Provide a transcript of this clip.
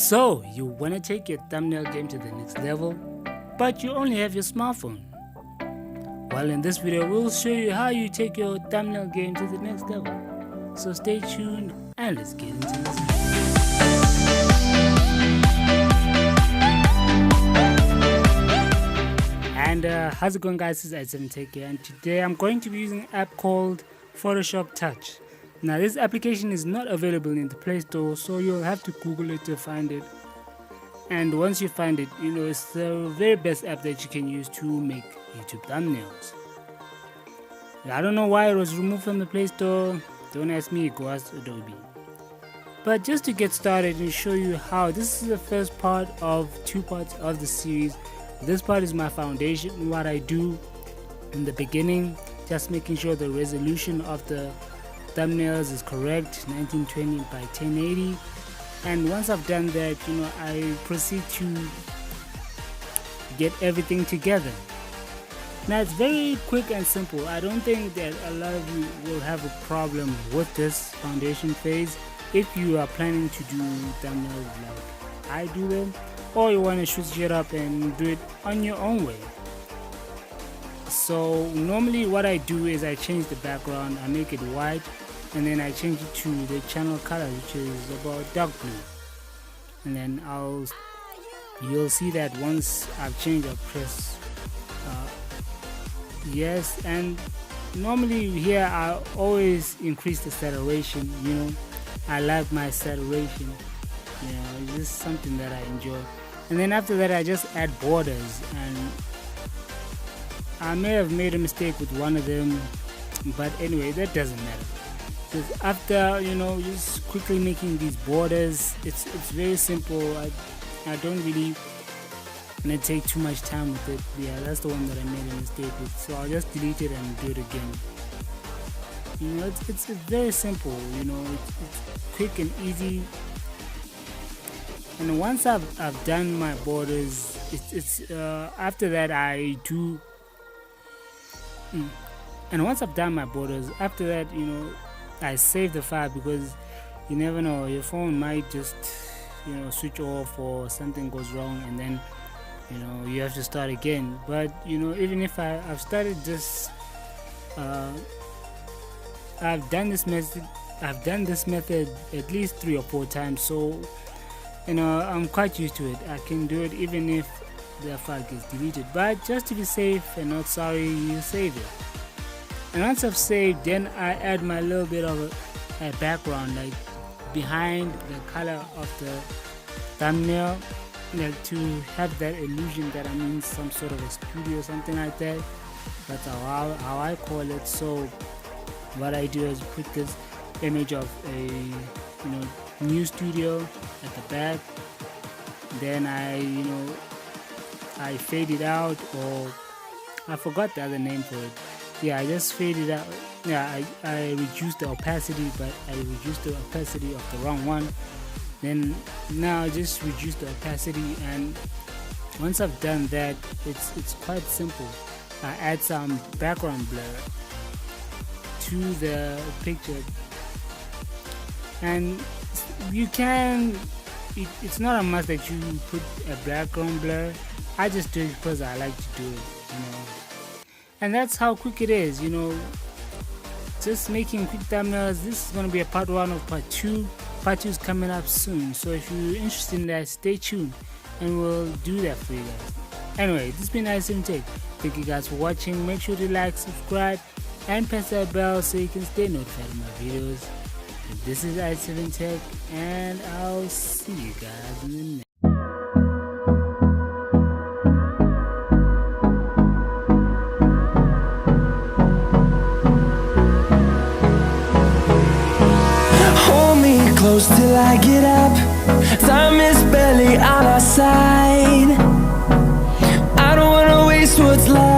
So, you want to take your thumbnail game to the next level, but you only have your smartphone? Well, in this video, we'll show you how you take your thumbnail game to the next level. So stay tuned and let's get into this video. And how's it going, guys? This is i7tech here, and today I'm going to be using an app called Photoshop Touch. Now, this application is not available in the Play Store, so you'll have to Google it to find it. And once you find it, it's the very best app that you can use to make YouTube thumbnails. I don't know why it was removed from the Play Store. Don't ask me, go ask Adobe. But just to get started and show you how, this is the first part of two parts of the series. This part is my foundation, what I do in the beginning, just making sure the resolution of the thumbnails is correct, 1920 by 1080. And once I've done that, I proceed to get everything together. Now, it's very quick and simple. I don't think that a lot of you will have a problem with this foundation phase if you are planning to do thumbnails like I do them, or you want to switch it up and do it on your own way. So normally what I do is I change the background, I make it white, and then I change it to the channel color, which is about dark blue. And then you'll see that once I've changed, I'll press yes. And normally here I always increase the saturation. I like my saturation. It's just something that I enjoy. And then after that, I just add borders, and I may have made a mistake with one of them, but anyway, that doesn't matter. Because after just quickly making these borders, it's very simple. I don't really want to take too much time with it. Yeah, that's the one that I made a mistake with, so I'll just delete it and do it again. It's very simple. It's quick and easy. And once I've done my borders, after that I do. And once I've done my borders, after that, I save the file, because you never know, your phone might just switch off or something goes wrong, and then you have to start again. But even if I've started this, I've done this method at least 3 or 4 times, so I'm quite used to it. I can do it even if the file gets deleted, but just to be safe and not sorry, you save it. And once I've saved, then I add my little bit of a background, like behind the color of the thumbnail, to have that illusion that I'm in some sort of a studio or something like that. That's how I call it. So what I do is put this image of a new studio at the back. Then I fade it out, or I forgot the other name for it. Yeah, I just fade it out. Yeah, I reduced the opacity, but I reduced the opacity of the wrong one. Then now I just reduce the opacity, and once I've done that, it's quite simple. I add some background blur to the picture, and you can. It's not a must that you put a background blur. I just do it because I like to do it. And that's how quick it is, just making quick thumbnails. This is going to be a part 1 of part 2. Part 2 is coming up soon, so if you're interested in that, stay tuned and we'll do that for you guys. Anyway, this has been i7tech. Thank you guys for watching. Make sure to like, subscribe, and press that bell so you can stay notified of my videos. And this is i7tech, and I'll see you guys in the next. Close till I get up. Time is barely on our side. I don't wanna waste what's left.